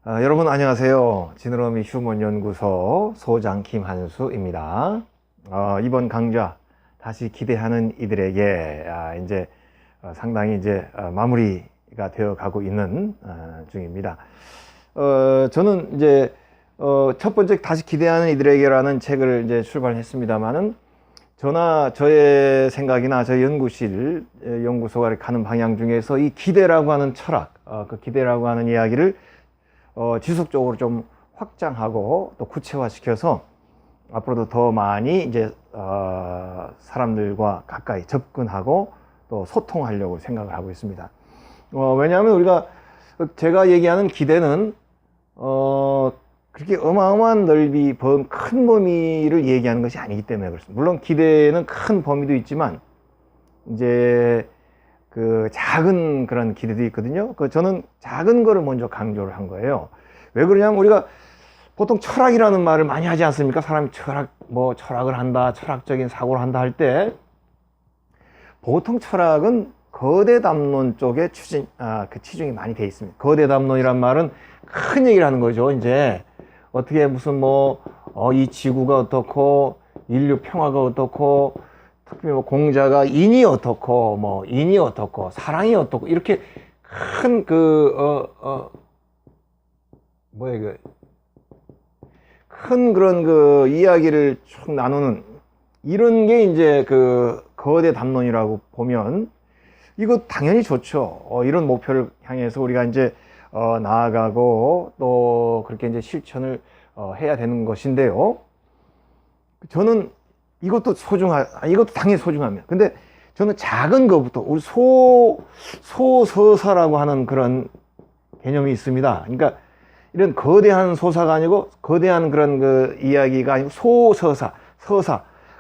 여러분 안녕하세요. 지느러미 휴먼연구소 소장 김한수입니다. 이번 강좌 다시 기대하는 이들에게 이제 상당히 이제 마무리가 되어 가고 있는 중입니다. 저는 이제 첫 번째 다시 기대하는 이들에게라는 책을 이제 출발했습니다만은 저나 저의 생각이나 저희 연구소가 가는 방향 중에서 이 기대라고 하는 철학, 그 기대라고 하는 이야기를 지속적으로 좀 확장하고 또 구체화시켜서 앞으로도 더 많이 이제 사람들과 가까이 접근하고 또 소통하려고 생각을 하고 있습니다. 왜냐하면 우리가 제가 얘기하는 기대는 그렇게 어마어마한 넓이, 큰 범위를 얘기하는 것이 아니기 때문에 그렇습니다. 물론 기대는 큰 범위도 있지만 이제 그 작은 그런 기대도 있거든요. 저는 작은 거를 먼저 강조를 한 거예요. 왜 그러냐면 우리가 보통 철학이라는 말을 많이 하지 않습니까? 사람이 철학을 한다, 철학적인 사고를 한다 할 때 보통 철학은 거대 담론 쪽에 치중이 많이 돼 있습니다. 거대 담론이란 말은 큰 얘기를 하는 거죠. 이제 어떻게 무슨 이 지구가 어떻고 인류 평화가 어떻고 특히 공자가 인이 어떻고 인이 어떻고 사랑이 어떻고 이렇게 큰 큰 그런 이야기를 쭉 나누는 이런 게 이제 거대 담론이라고 보면 이거 당연히 좋죠. 이런 목표를 향해서 우리가 이제 나아가고 또 그렇게 이제 실천을 해야 되는 것인데요. 저는 이것도 당연히 소중합니다. 근데 저는 작은 것부터 우리 소서사라고 하는 그런 개념이 있습니다. 그러니까 이런 거대한 소사가 아니고 거대한 그런 이야기가 아니고 서사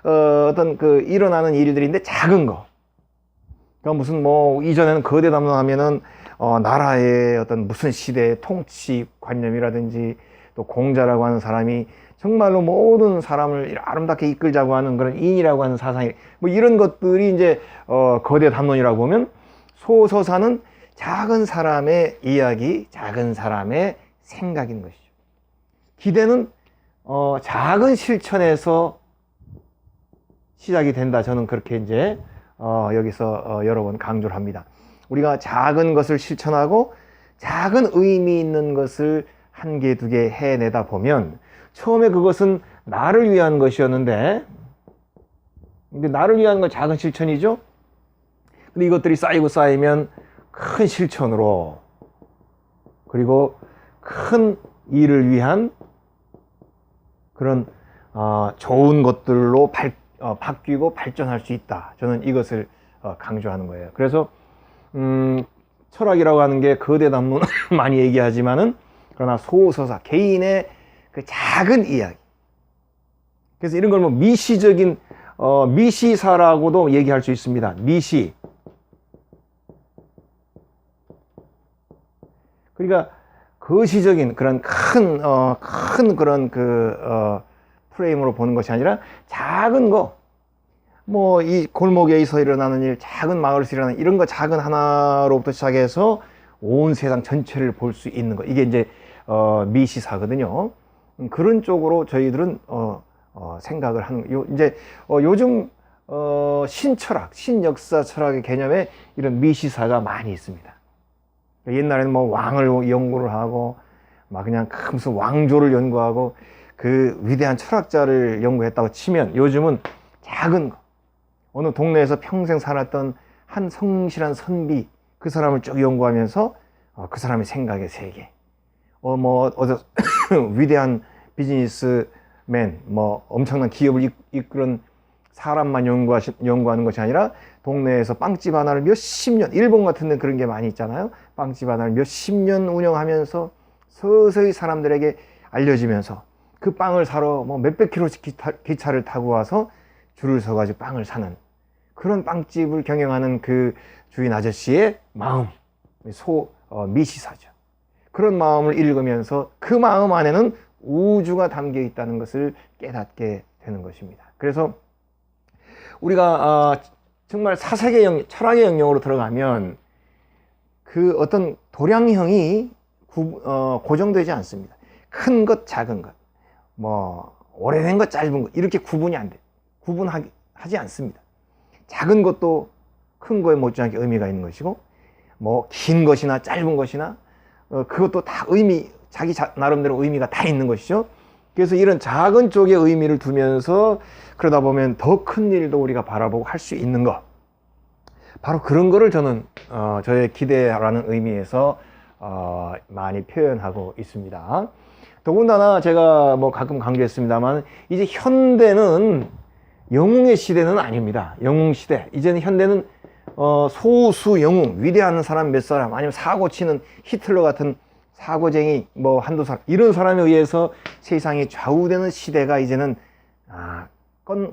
어떤 일어나는 일들인데 작은 거. 그러니까 무슨 이전에는 거대 담론하면은 나라의 어떤 무슨 시대의 통치 관념이라든지 또 공자라고 하는 사람이 정말로 모든 사람을 아름답게 이끌자고 하는 그런 인이라고 하는 사상이 이런 것들이 이제 거대 담론이라고 보면 소서사는 작은 사람의 이야기, 작은 사람의 생각인 것이죠. 기대는 작은 실천에서 시작이 된다. 저는 그렇게 이제 여기서 여러 번 강조를 합니다. 우리가 작은 것을 실천하고 작은 의미 있는 것을 한 개, 두 개 해내다 보면 처음에 그것은 나를 위한 것이었는데 근데 나를 위한 건 작은 실천이죠. 근데 이것들이 쌓이면 큰 실천으로 그리고 큰 일을 위한 그런 좋은 것들로 바뀌고 발전할 수 있다. 저는 이것을 강조하는 거예요. 그래서 철학이라고 하는 게 거대 담론 많이 얘기하지만은 그러나 소서사, 개인의 그 작은 이야기. 그래서 이런 걸 미시적인 미시사라고도 얘기할 수 있습니다. 미시. 그러니까 거시적인 그런 큰 그런 프레임으로 보는 것이 아니라 작은 거. 이 골목에서 일어나는 일, 작은 마을에서 일어나는 이런 거 작은 하나로부터 시작해서 온 세상 전체를 볼 수 있는 거. 이게 이제 미시사거든요. 그런 쪽으로 저희들은 생각을 하는 이제 요즘 신철학, 신역사 철학의 개념에 이런 미시사가 많이 있습니다. 옛날에는 왕을 연구를 하고 그냥 무슨 왕조를 연구하고 그 위대한 철학자를 연구했다고 치면 요즘은 작은 거, 어느 동네에서 평생 살았던 한 성실한 선비, 그 사람을 쭉 연구하면서 그 사람의 생각의 세계, 위대한 비즈니스맨, 엄청난 기업을 이끄는 사람만 연구하는 것이 아니라 동네에서 빵집 하나를 몇십 년, 일본 같은 데 그런 게 많이 있잖아요. 빵집 하나를 몇십 년 운영하면서 서서히 사람들에게 알려지면서 그 빵을 사러 몇백 킬로씩 기차를 타고 와서 줄을 서가지고 빵을 사는 그런 빵집을 경영하는 그 주인 아저씨의 마음, 미시사죠. 그런 마음을 읽으면서 그 마음 안에는 우주가 담겨 있다는 것을 깨닫게 되는 것입니다. 그래서 우리가 정말 사색의 철학의 영역으로 들어가면 그 어떤 도량형이 고정되지 않습니다. 큰 것, 작은 것, 뭐 오래된 것, 짧은 것 이렇게 구분이 안 돼. 구분하지 않습니다. 작은 것도 큰 거에 못지않게 의미가 있는 것이고, 뭐 긴 것이나 짧은 것이나 그것도 다 자기 나름대로 의미가 다 있는 것이죠. 그래서 이런 작은 쪽에 의미를 두면서 그러다 보면 더 큰 일도 우리가 바라보고 할 수 있는 것, 바로 그런 거를 저는 저의 기대라는 의미에서 많이 표현하고 있습니다. 더군다나 제가 뭐 가끔 강조했습니다만, 이제 현대는 영웅의 시대는 아닙니다. 영웅 시대. 이제는 현대는 소수 영웅, 위대한 사람 몇 사람, 아니면 사고 치는 히틀러 같은 사고쟁이 뭐 한두 사람, 이런 사람에 의해서 세상이 좌우되는 시대가 이제는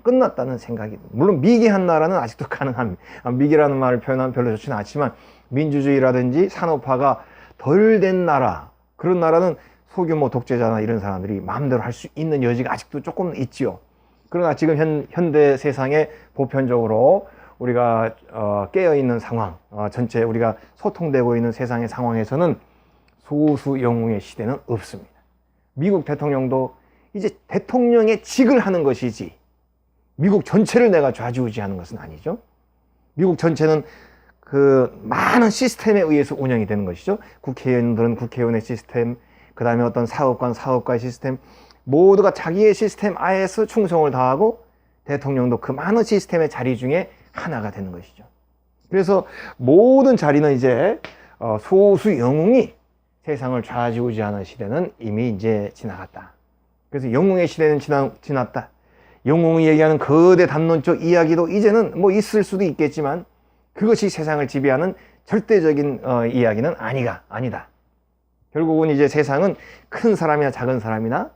끝났다는 생각이, 물론 미개한 나라는 아직도 가능합니다. 미개라는 말을 표현하면 별로 좋지는 않지만, 민주주의라든지 산업화가 덜 된 나라, 그런 나라는 소규모 독재자나 이런 사람들이 마음대로 할 수 있는 여지가 아직도 조금 있지요. 그러나 지금 현대 세상에 보편적으로 우리가 깨어있는 상황, 전체 우리가 소통되고 있는 세상의 상황에서는 소수 영웅의 시대는 없습니다. 미국 대통령도 이제 대통령의 직을 하는 것이지 미국 전체를 내가 좌지우지하는 것은 아니죠. 미국 전체는 그 많은 시스템에 의해서 운영이 되는 것이죠. 국회의원들은 국회의원의 시스템, 그 다음에 어떤 사업가의 시스템, 모두가 자기의 시스템 하에서 충성을 다하고, 대통령도 그 많은 시스템의 자리 중에 하나가 되는 것이죠. 그래서 모든 자리는 이제 소수 영웅이 세상을 좌지우지하는 시대는 이미 이제 지나갔다. 그래서 영웅의 시대는 지났다. 영웅이 얘기하는 거대 담론적 이야기도 이제는 뭐 있을 수도 있겠지만, 그것이 세상을 지배하는 절대적인 이야기는 아니다. 결국은 이제 세상은 큰 사람이나 작은 사람이나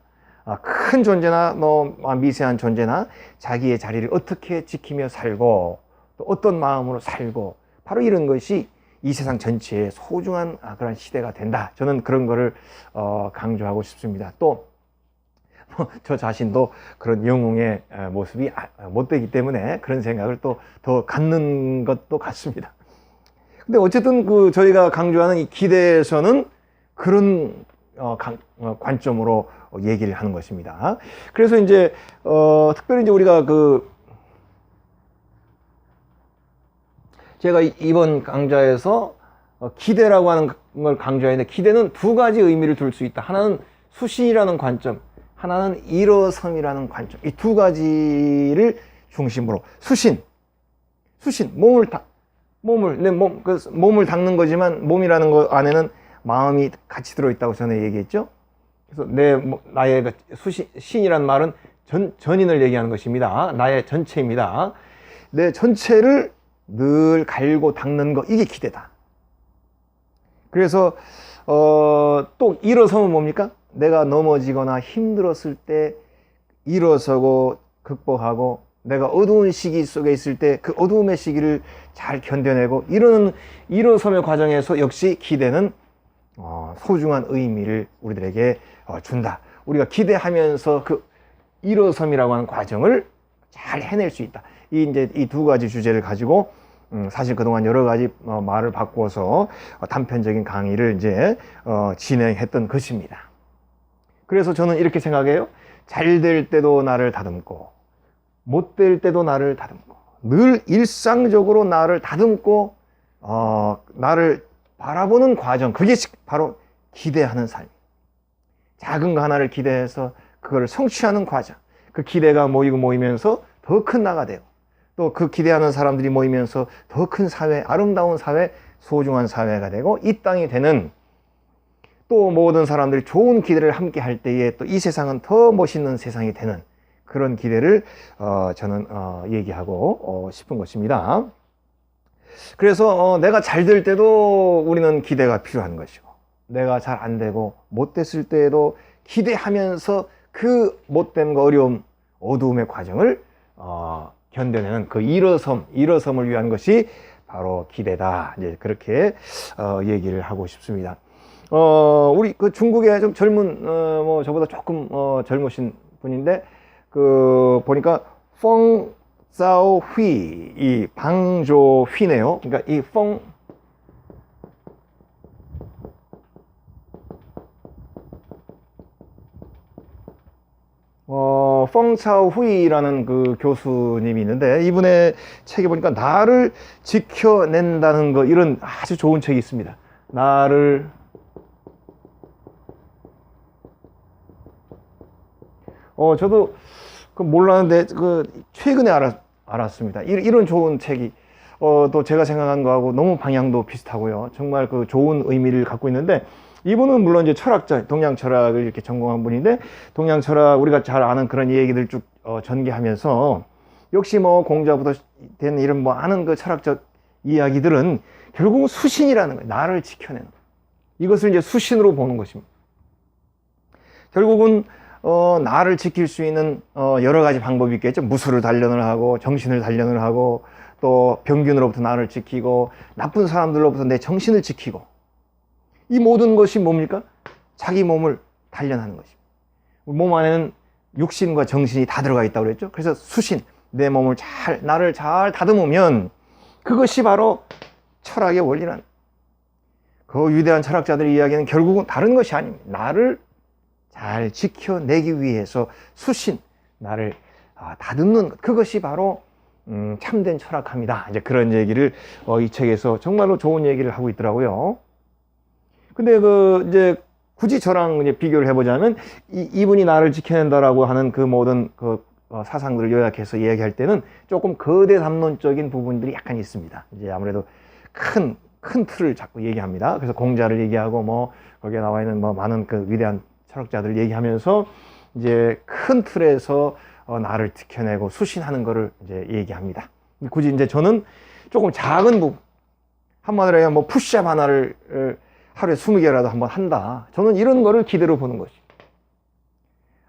큰 존재나 뭐 미세한 존재나 자기의 자리를 어떻게 지키며 살고 또 어떤 마음으로 살고, 바로 이런 것이 이 세상 전체의 소중한 그런 시대가 된다. 저는 그런 거를 강조하고 싶습니다. 또 저 자신도 그런 영웅의 모습이 못 되기 때문에 그런 생각을 또 더 갖는 것도 같습니다. 근데 어쨌든 저희가 강조하는 이 기대에서는 그런 관점으로 얘기를 하는 것입니다. 그래서 이제 특별히 이제 우리가 제가 이번 강좌에서 기대라고 하는 걸 강조했는데, 기대는 두 가지 의미를 둘 수 있다. 하나는 수신이라는 관점, 하나는 일어섬이라는 관점. 이 두 가지를 중심으로 수신, 몸을 닦는 거지만 몸이라는 것 안에는 마음이 같이 들어있다고 전에 얘기했죠. 그래서 나의 신이라는 말은 전인을 얘기하는 것입니다. 나의 전체입니다. 내 전체를 늘 갈고 닦는 것, 이게 기대다. 그래서 또 일어서면 뭡니까? 내가 넘어지거나 힘들었을 때 일어서고 극복하고, 내가 어두운 시기 속에 있을 때 그 어두움의 시기를 잘 견뎌내고, 이런 일어섬의 과정에서 역시 기대는 소중한 의미를 우리들에게 준다. 우리가 기대하면서 그 일어섬이라고 하는 과정을 잘 해낼 수 있다. 이제 이 두 가지 주제를 가지고 사실 그동안 여러 가지 말을 바꾸어서 단편적인 강의를 이제 진행했던 것입니다. 그래서 저는 이렇게 생각해요. 잘 될 때도 나를 다듬고, 못 될 때도 나를 다듬고, 늘 일상적으로 나를 다듬고 나를 바라보는 과정, 그게 바로 기대하는 삶. 작은 거 하나를 기대해서 그걸 성취하는 과정, 그 기대가 모이면서 더 큰 나가 되고, 또 그 기대하는 사람들이 모이면서 더 큰 사회, 아름다운 사회, 소중한 사회가 되고, 이 땅이 되는, 또 모든 사람들이 좋은 기대를 함께 할 때에 또 이 세상은 더 멋있는 세상이 되는 그런 기대를 저는 얘기하고 싶은 것입니다. 그래서 내가 잘 될 때도 우리는 기대가 필요한 것이고, 내가 잘 안 되고 못 됐을 때에도 기대하면서 그 못됨과 어려움, 어두움의 과정을 견뎌내는 그 일어섬을 위한 것이 바로 기대다. 이제 그렇게 얘기를 하고 싶습니다. 우리 중국의 좀 젊은 저보다 조금 젊으신 분인데, 보니까 펑자오휘, 이 방조휘네요. 그러니까 이 펑차오 후이라는 그 교수님이 있는데, 이분의 책에 보니까 나를 지켜낸다는 거, 이런 아주 좋은 책이 있습니다. 나를 저도 그 몰랐는데 최근에 알았습니다. 이런 좋은 책이 또 제가 생각한 거하고 너무 방향도 비슷하고요. 정말 그 좋은 의미를 갖고 있는데, 이분은 물론 이제 철학자, 동양 철학을 이렇게 전공한 분인데, 동양 철학 우리가 잘 아는 그런 얘기들 쭉 전개하면서, 역시 뭐 공자부터 된 이런 뭐 아는 그 철학적 이야기들은 결국은 수신이라는 거예요. 나를 지켜내는 거예요. 이것을 이제 수신으로 보는 것입니다. 결국은 나를 지킬 수 있는 여러 가지 방법이 있겠죠. 무술을 단련을 하고, 정신을 단련을 하고, 또 병균으로부터 나를 지키고, 나쁜 사람들로부터 내 정신을 지키고, 이 모든 것이 뭡니까? 자기 몸을 단련하는 것입니다. 몸 안에는 육신과 정신이 다 들어가 있다고 그랬죠. 그래서 수신, 내 몸을 나를 잘 다듬으면 그것이 바로 철학의 원리란, 그 위대한 철학자들의 이야기는 결국은 다른 것이 아닙니다. 나를 잘 지켜내기 위해서 수신, 나를 다듬는 것, 그것이 바로 참된 철학합니다. 이제 그런 얘기를 이 책에서 정말로 좋은 얘기를 하고 있더라고요. 근데 이제 굳이 저랑 이제 비교를 해보자면, 이분이 나를 지켜낸다라고 하는 그 모든 사상들을 요약해서 이야기할 때는 조금 거대 담론적인 부분들이 약간 있습니다. 이제 아무래도 큰 틀을 자꾸 얘기합니다. 그래서 공자를 얘기하고, 뭐 거기에 나와 있는 뭐 많은 그 위대한 철학자들 얘기하면서 이제 큰 틀에서 나를 지켜내고 수신하는 거를 이제 얘기합니다. 굳이 이제 저는 조금 작은 부분, 한마디로 하면 뭐 푸시업 하나를 하루에 20개라도 한번 한다, 저는 이런 거를 기대로 보는 것이,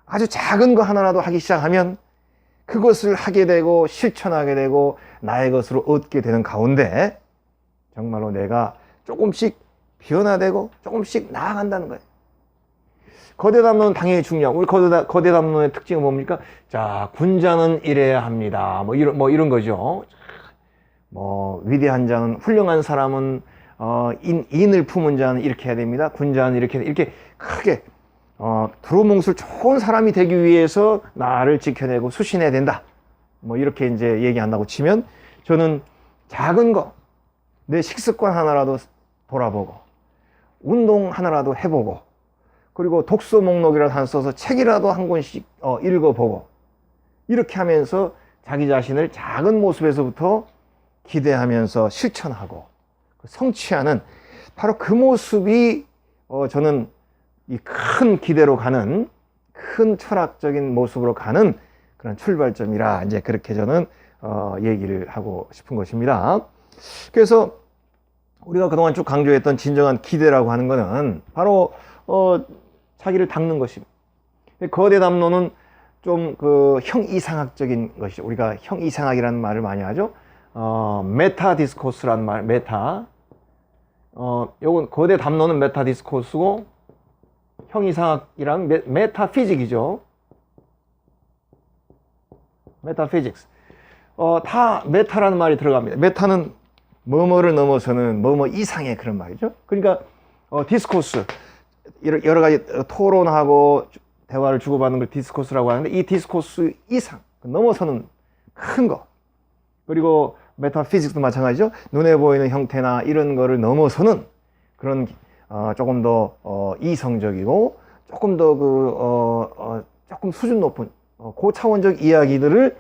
아주 작은 거 하나라도 하기 시작하면 그것을 하게 되고 실천하게 되고 나의 것으로 얻게 되는 가운데 정말로 내가 조금씩 변화되고 조금씩 나아간다는 거예요. 거대 담론은 당연히 중요하고, 우리 거대 담론의 특징은 뭡니까? 자, 군자는 이래야 합니다. 뭐 이런 거죠. 뭐 위대한 자는, 훌륭한 사람은 인을 품은 자는 이렇게 해야 됩니다. 군자는 이렇게 크게 두루뭉술 좋은 사람이 되기 위해서 나를 지켜내고 수신해야 된다. 뭐 이렇게 이제 얘기한다고 치면, 저는 작은 거, 내 식습관 하나라도 돌아보고, 운동 하나라도 해보고, 그리고 독서 목록이라도 하나 써서 책이라도 한 권씩 읽어보고, 이렇게 하면서 자기 자신을 작은 모습에서부터 기대하면서 실천하고 성취하는, 바로 그 모습이 저는 이 큰 기대로 가는, 큰 철학적인 모습으로 가는 그런 출발점이라, 이제 그렇게 저는 얘기를 하고 싶은 것입니다. 그래서 우리가 그동안 쭉 강조했던 진정한 기대라고 하는 것은 바로 자기를 닦는 것입니다. 거대 담론은 좀 형이상학적인 것이죠. 우리가 형이상학이라는 말을 많이 하죠. 메타 디스코스라는 말, 요건 거대 담론은 메타 디스코스고, 형이상학이란 메타피직이죠. 메타피직스. 다 메타라는 말이 들어갑니다. 메타는 뭐뭐를 넘어서는 뭐뭐 이상의 그런 말이죠. 그러니까 디스코스, 여러 가지 토론하고 대화를 주고받는 걸 디스코스라고 하는데, 이 디스코스 이상, 넘어서는 큰 거. 그리고 메타피직스도 마찬가지죠. 눈에 보이는 형태나 이런 거를 넘어서는 그런 조금 더 이성적이고, 조금 더 조금 수준 높은 고차원적 이야기들을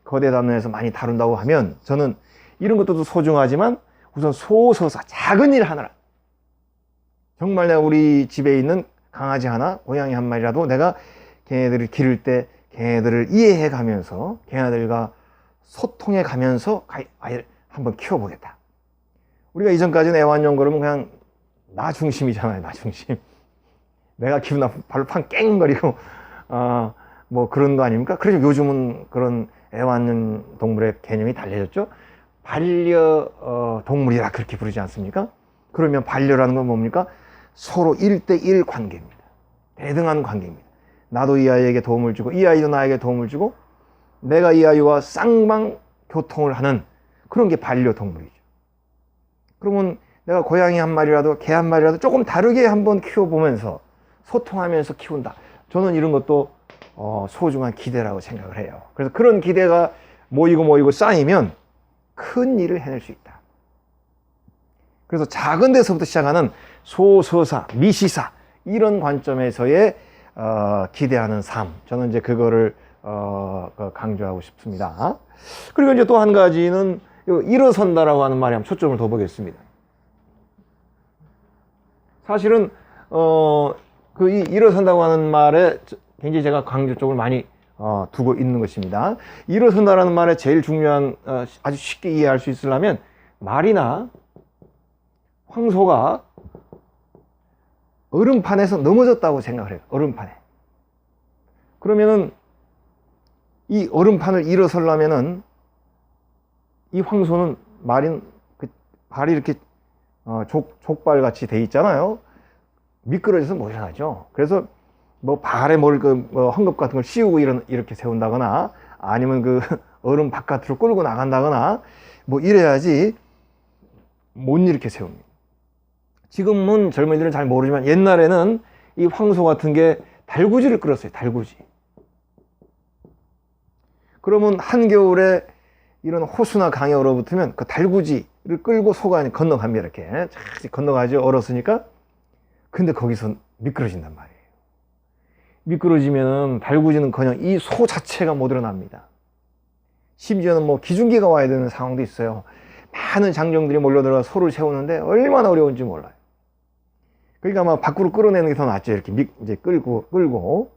거대 담론에서 많이 다룬다고 하면, 저는 이런 것도 소중하지만 우선 소서사, 작은 일 하나라, 정말 내가 우리 집에 있는 강아지 하나, 고양이 한 마리라도 내가 걔네들을 기를 때 걔네들을 이해해 가면서, 걔네들과 소통해 가면서 아이를 한번 키워보겠다. 우리가 이전까지는 애완용 그러면 그냥 나 중심이잖아요. 나 중심. 내가 기분 나쁘면 발로 팡 깽거리고 뭐 그런 거 아닙니까? 그래서 요즘은 그런 애완용 동물의 개념이 달라졌죠. 반려 동물이라 그렇게 부르지 않습니까? 그러면 반려라는 건 뭡니까? 서로 1대1 관계입니다. 대등한 관계입니다. 나도 이 아이에게 도움을 주고, 이 아이도 나에게 도움을 주고, 내가 이 아이와 쌍방 교통을 하는 그런 게 반려동물이죠. 그러면 내가 고양이 한 마리라도 개 한 마리라도 조금 다르게 한번 키워보면서 소통하면서 키운다. 저는 이런 것도 소중한 기대라고 생각을 해요. 그래서 그런 기대가 모이고 쌓이면 큰 일을 해낼 수 있다. 그래서 작은 데서부터 시작하는 소서사, 미시사 이런 관점에서의 기대하는 삶, 저는 이제 그거를 강조하고 싶습니다. 그리고 이제 또 한 가지는 일어선다라고 하는 말에 한번 초점을 더 보겠습니다. 사실은 이 일어선다고 하는 말에 굉장히 제가 강조점을 많이 두고 있는 것입니다. 일어선다라는 말에 제일 중요한 아주 쉽게 이해할 수 있으려면 말이나 황소가 얼음판에서 넘어졌다고 생각을 해요. 얼음판에. 그러면은 이 얼음판을 일어서려면은 이 황소는 말인 그 발이 이렇게 족발같이 돼 있잖아요. 미끄러져서 못 일어나죠. 그래서 뭐 발에 헝겊 같은 걸 씌우고 이렇게 세운다거나 아니면 그 얼음 바깥으로 끌고 나간다거나 뭐 이래야지 못 이렇게 세웁니다. 지금은 젊은이들은 잘 모르지만 옛날에는 이 황소 같은 게 달구지를 끌었어요. 달구지. 그러면 한겨울에 이런 호수나 강에 얼어붙으면 그 달구지를 끌고 소가 건너갑니다. 이렇게 건너가죠. 얼었으니까. 근데 거기서 미끄러진단 말이에요. 미끄러지면 달구지는커녕 이 소 자체가 못 일어납니다. 심지어는 뭐 기중기가 와야 되는 상황도 있어요. 많은 장정들이 몰려들어가 소를 세우는데 얼마나 어려운지 몰라요. 그러니까 아마 밖으로 끌어내는 게 더 낫죠. 이렇게 이제 끌고.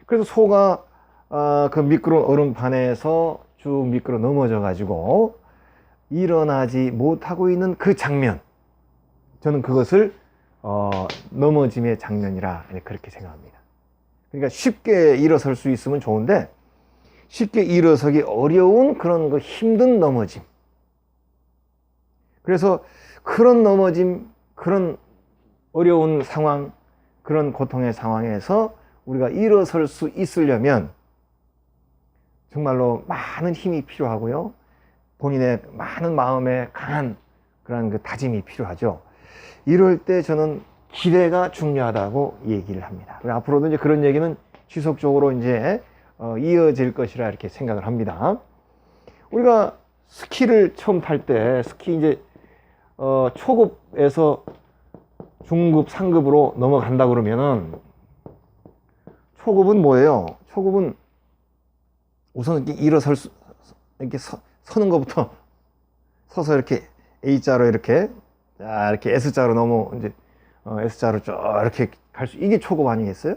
그래서 소가 그 미끄러운 얼음판에서 쭉 미끄러 넘어져 가지고 일어나지 못하고 있는 그 장면, 저는 그것을 넘어짐의 장면이라 그렇게 생각합니다. 그러니까 쉽게 일어설 수 있으면 좋은데 쉽게 일어서기 어려운 그런 거 힘든 넘어짐. 그래서 그런 넘어짐, 그런 어려운 상황, 그런 고통의 상황에서 우리가 일어설 수 있으려면 정말로 많은 힘이 필요하고요. 본인의 많은 마음에 강한 그런 그 다짐이 필요하죠. 이럴 때 저는 기대가 중요하다고 얘기를 합니다. 그리고 앞으로도 이제 그런 얘기는 지속적으로 이제 이어질 것이라 이렇게 생각을 합니다. 우리가 스키를 처음 탈 때 스키 이제 초급에서 중급, 상급으로 넘어간다 그러면은 초급은 뭐예요? 초급은 우선 이렇게 이렇게 서는 것부터 서서 이렇게 A자로 이렇게 S자로 이제 S자로 쭉 이렇게 갈 수, 이게 초급 아니겠어요?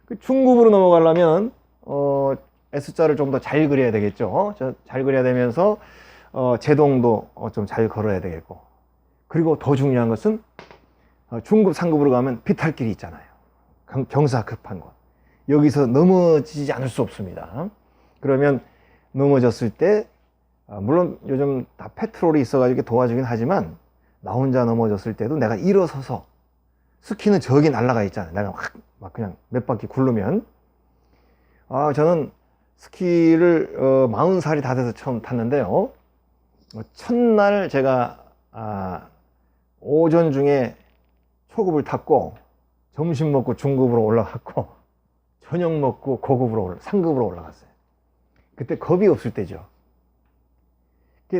그 중급으로 넘어가려면 S자를 좀 더 잘 그려야 되겠죠. 잘 그려야 되면서 제동도 좀 잘 걸어야 되겠고, 그리고 더 중요한 것은 중급, 상급으로 가면 비탈길이 있잖아요. 경사 급한 곳. 여기서 넘어지지 않을 수 없습니다. 그러면 넘어졌을 때 물론 요즘 다 페트롤이 있어가지고 도와주긴 하지만 나 혼자 넘어졌을 때도 내가 일어서서, 스키는 저기 날아가 있잖아요. 내가 막 그냥 몇 바퀴 굴르면. 저는 스키를 40살이 다 돼서 처음 탔는데요. 첫날 제가 오전 중에 초급을 탔고, 점심 먹고 중급으로 올라갔고, 저녁 먹고 고급으로 상급으로 올라갔어요. 그때 겁이 없을 때죠.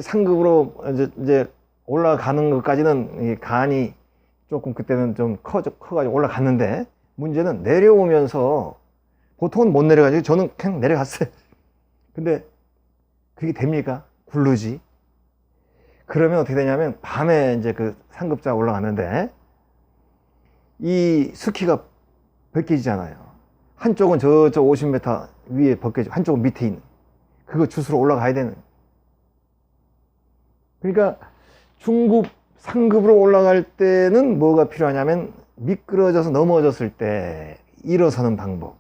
상급으로 이제 올라가는 것까지는 간이 조금 그때는 좀 커가지고 올라갔는데, 문제는 내려오면서 보통은 못 내려가지고 저는 그냥 내려갔어요. 근데 그게 됩니까? 굴르지. 그러면 어떻게 되냐면 밤에 이제 그 상급자 올라갔는데 이 스키가 벗겨지잖아요. 한쪽은 저 50m 위에 벗겨지고 한쪽은 밑에 있는, 그거 주스로 올라가야 되는. 그러니까 중급, 상급으로 올라갈 때는 뭐가 필요하냐면 미끄러져서 넘어졌을 때 일어서는 방법,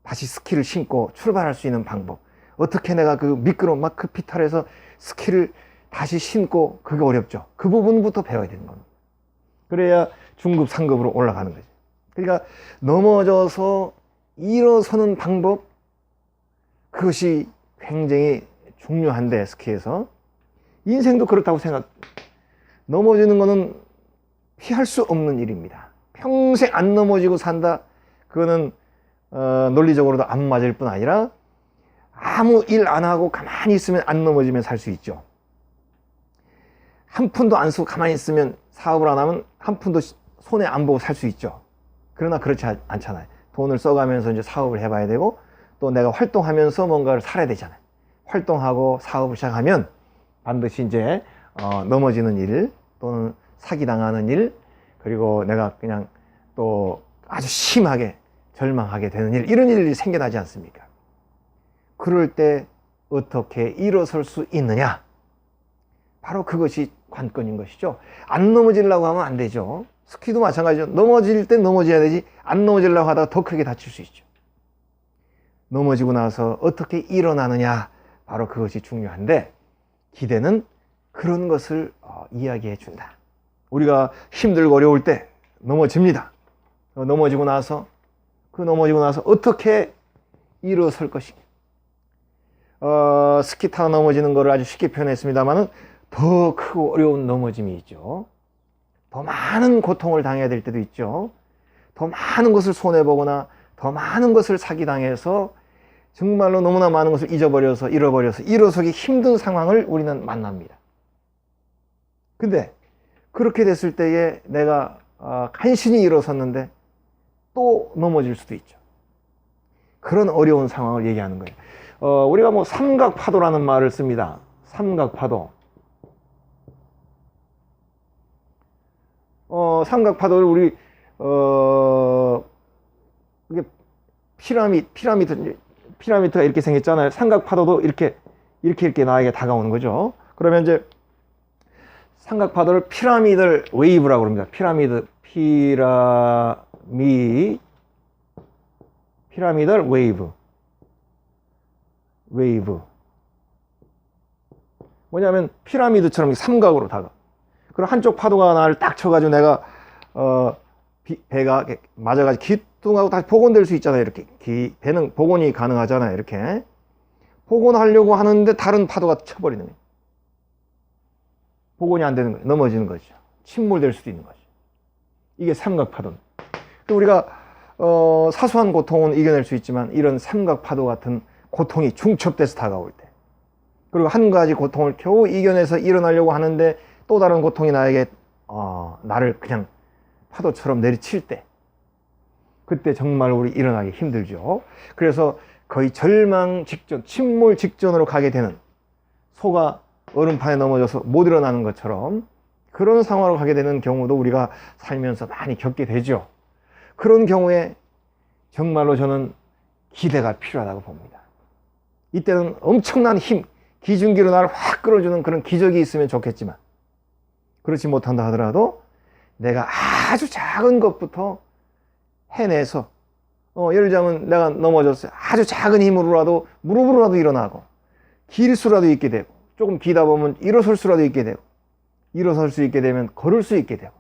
다시 스키를 신고 출발할 수 있는 방법, 어떻게 내가 그 미끄러운 막 그 피탈에서 스키를 다시 신고, 그게 어렵죠. 그 부분부터 배워야 되는 겁니다. 그래야 중급, 상급으로 올라가는 거죠. 그러니까 넘어져서 일어서는 방법, 그것이 굉장히 중요한데, 스키에서 인생도 그렇다고 넘어지는 거는 피할 수 없는 일입니다. 평생 안 넘어지고 산다, 그거는 논리적으로도 안 맞을 뿐 아니라 아무 일 안 하고 가만히 있으면 안 넘어지면 살 수 있죠. 한 푼도 안 쓰고 가만히 있으면, 사업을 안 하면 한 푼도 손해 안 보고 살 수 있죠. 그러나 그렇지 않잖아요. 돈을 써가면서 이제 사업을 해봐야 되고, 또 내가 활동하면서 뭔가를 살아야 되잖아요. 활동하고 사업을 시작하면 반드시 이제 넘어지는 일, 또는 사기당하는 일, 그리고 내가 그냥 또 아주 심하게 절망하게 되는 일, 이런 일이 생겨나지 않습니까? 그럴 때 어떻게 일어설 수 있느냐? 바로 그것이 관건인 것이죠. 안 넘어지려고 하면 안 되죠. 스키도 마찬가지죠. 넘어질 땐 넘어져야 되지, 안 넘어지려고 하다가 더 크게 다칠 수 있죠. 넘어지고 나서 어떻게 일어나느냐, 바로 그것이 중요한데, 기대는 그런 것을 이야기해 준다. 우리가 힘들고 어려울 때 넘어집니다. 넘어지고 나서 어떻게 일어설 것인가. 스키 타고 넘어지는 것을 아주 쉽게 표현했습니다만은 더 크고 어려운 넘어짐이 있죠. 더 많은 고통을 당해야 될 때도 있죠. 더 많은 것을 손해보거나 더 많은 것을 사기당해서 정말로 너무나 많은 것을 잃어버려서 일어서기 힘든 상황을 우리는 만납니다. 근데 그렇게 됐을 때에 내가 간신히 일어섰는데 또 넘어질 수도 있죠. 그런 어려운 상황을 얘기하는 거예요. 우리가 뭐 삼각파도라는 말을 씁니다. 삼각파도. 삼각파도를 우리 이게 피라미드가 이렇게 생겼잖아요. 삼각파도도 이렇게 나에게 다가오는 거죠. 그러면 이제 삼각파도를 피라미들 웨이브라고 합니다. 피라미들 웨이브. 뭐냐면 피라미드처럼 삼각으로 다가. 그럼 한쪽 파도가 나를 딱 쳐가지고 내가 배가 맞아가지고 기둥하고 다시 복원될 수 있잖아요. 이렇게 배는 복원이 가능하잖아요. 이렇게 복원하려고 하는데 다른 파도가 쳐버리는 거예요. 복원이 안 되는 거예요. 넘어지는 거죠. 침몰될 수도 있는 거죠. 이게 삼각파도입니다. 우리가 사소한 고통은 이겨낼 수 있지만 이런 삼각파도 같은 고통이 중첩돼서 다가올 때, 그리고 한 가지 고통을 겨우 이겨내서 일어나려고 하는데 또 다른 고통이 나에게 나를 그냥 파도처럼 내리칠 때, 그때 정말 우리 일어나기 힘들죠. 그래서 거의 절망 직전, 침몰 직전으로 가게 되는, 소가 얼음판에 넘어져서 못 일어나는 것처럼 그런 상황으로 가게 되는 경우도 우리가 살면서 많이 겪게 되죠. 그런 경우에 정말로 저는 기대가 필요하다고 봅니다. 이때는 엄청난 힘, 기중기로 나를 확 끌어주는 그런 기적이 있으면 좋겠지만, 그렇지 못한다 하더라도 내가 아주 작은 것부터 해내서, 예를 들자면 내가 넘어졌어요. 아주 작은 힘으로라도 무릎으로라도 일어나고, 길 수라도 있게 되고, 조금 기다 보면 일어설 수라도 있게 되고, 일어설 수 있게 되면 걸을 수 있게 되고,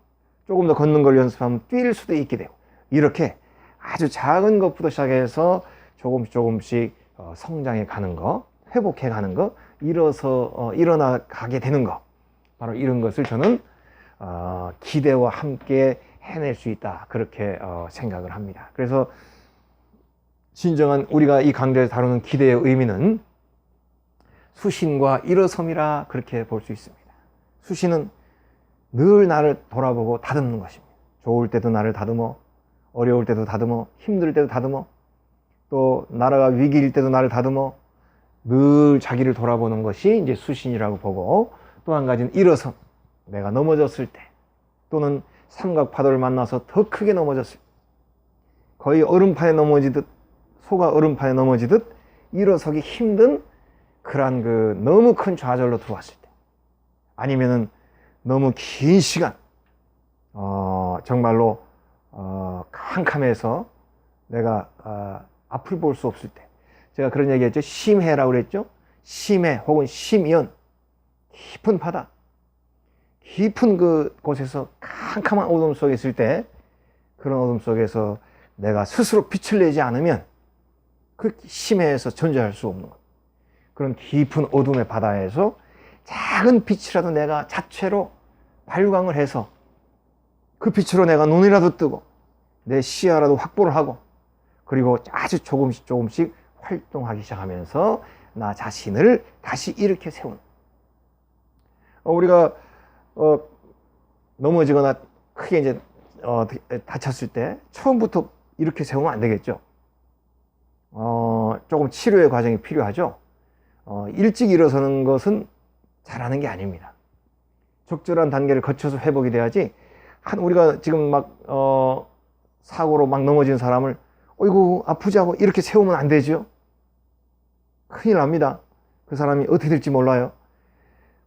조금 더 걷는 걸 연습하면 뛸 수도 있게 되고, 이렇게 아주 작은 것부터 시작해서 조금씩 성장해 가는 거, 회복해 가는 거, 일어나가게 되는 거, 바로 이런 것을 저는 기대와 함께 해낼 수 있다, 그렇게 생각을 합니다. 그래서 진정한 우리가 이 강좌에서 다루는 기대의 의미는 수신과 일어섬이라 그렇게 볼 수 있습니다. 수신은 늘 나를 돌아보고 다듬는 것입니다. 좋을 때도 나를 다듬어, 어려울 때도 다듬어, 힘들 때도 다듬어, 또 나라가 위기일 때도 나를 다듬어, 늘 자기를 돌아보는 것이 이제 수신이라고 보고, 또 한 가지는 일어섬. 내가 넘어졌을 때, 또는 삼각파도를 만나서 더 크게 넘어졌을 때, 거의 얼음판에 넘어지듯, 소가 얼음판에 넘어지듯 일어서기 힘든 그러한 너무 큰 좌절로 들어왔을 때, 아니면은 너무 긴 시간 정말로 캄캄해서 내가 앞을 볼 수 없을 때, 제가 그런 얘기 했죠. 심해라고 그랬죠. 심해 혹은 심연, 깊은 바다, 깊은 곳에서 캄캄한 어둠 속에 있을 때, 그런 어둠 속에서 내가 스스로 빛을 내지 않으면 그 심해에서 존재할 수 없는 것. 그런 깊은 어둠의 바다에서 작은 빛이라도 내가 자체로 발광을 해서 그 빛으로 내가 눈이라도 뜨고 내 시야라도 확보를 하고 그리고 아주 조금씩 활동하기 시작하면서 나 자신을 다시 일으켜 세우는. 우리가 넘어지거나 크게 이제 다쳤을 때 처음부터 이렇게 세우면 안 되겠죠. 조금 치료의 과정이 필요하죠. 일찍 일어서는 것은 잘하는 게 아닙니다. 적절한 단계를 거쳐서 회복이 돼야지. 우리가 지금 막 사고로 막 넘어진 사람을 어이구 아프지 하고 이렇게 세우면 안 되죠. 큰일 납니다. 그 사람이 어떻게 될지 몰라요.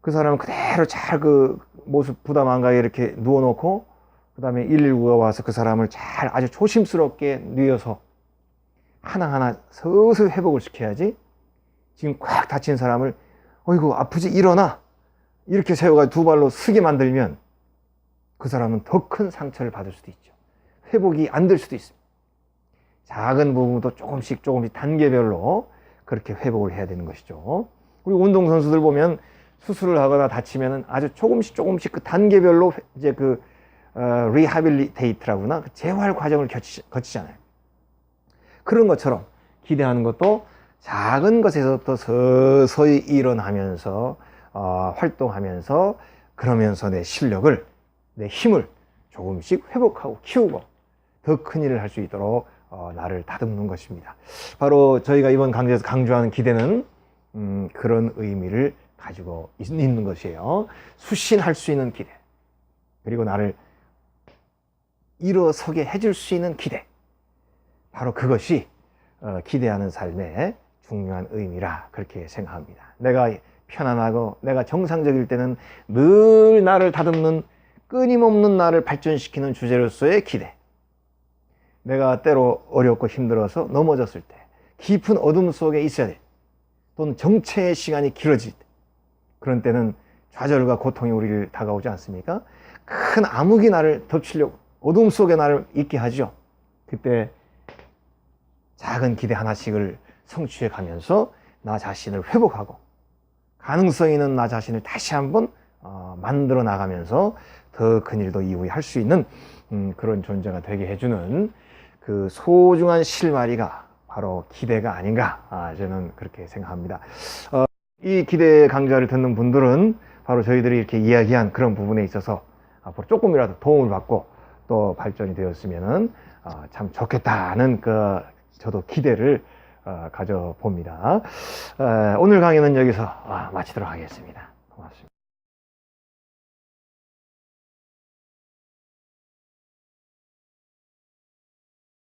그 사람은 그대로 잘 그 모습 부담 안 가게 이렇게 누워놓고 그 다음에 119가 와서 그 사람을 잘 아주 조심스럽게 뉘어서 하나하나 서서히 회복을 시켜야지. 지금 꽉 다친 사람을 어이구 아프지 일어나 이렇게 세워가지고 두 발로 서게 만들면 그 사람은 더 큰 상처를 받을 수도 있죠. 회복이 안 될 수도 있습니다. 작은 부분도 조금씩 단계별로 그렇게 회복을 해야 되는 것이죠. 우리 운동선수들 보면 수술을 하거나 다치면 아주 조금씩 그 단계별로 이제 리하빌리테이트라고 하나 재활 과정을 거치잖아요. 그런 것처럼 기대하는 것도 작은 것에서부터 서서히 일어나면서 활동하면서 그러면서 내 실력을 내 힘을 조금씩 회복하고 키우고 더 큰 일을 할 수 있도록 나를 다듬는 것입니다. 바로 저희가 이번 강좌에서 강조하는 기대는 그런 의미를 가지고 있는 것이에요. 수신할 수 있는 기대, 그리고 나를 일어서게 해줄 수 있는 기대, 바로 그것이 기대하는 삶의 중요한 의미라 그렇게 생각합니다. 내가 편안하고 내가 정상적일 때는 늘 나를 다듬는 끊임없는 나를 발전시키는 주제로서의 기대, 내가 때로 어렵고 힘들어서 넘어졌을 때 깊은 어둠 속에 있어야 돼, 또는 정체의 시간이 길어질 때, 그런 때는 좌절과 고통이 우리를 다가오지 않습니까? 큰 암흑이 나를 덮치려고 어둠 속에 나를 있게 하죠. 그때 작은 기대 하나씩을 성취해 가면서 나 자신을 회복하고 가능성 있는 나 자신을 다시 한번 만들어 나가면서 더 큰 일도 이후에 할 수 있는 그런 존재가 되게 해주는 그 소중한 실마리가 바로 기대가 아닌가, 저는 그렇게 생각합니다. 이 기대 강좌를 듣는 분들은 바로 저희들이 이렇게 이야기한 그런 부분에 있어서 앞으로 조금이라도 도움을 받고 또 발전이 되었으면 참 좋겠다는 저도 기대를 가져봅니다. 오늘 강의는 여기서 마치도록 하겠습니다.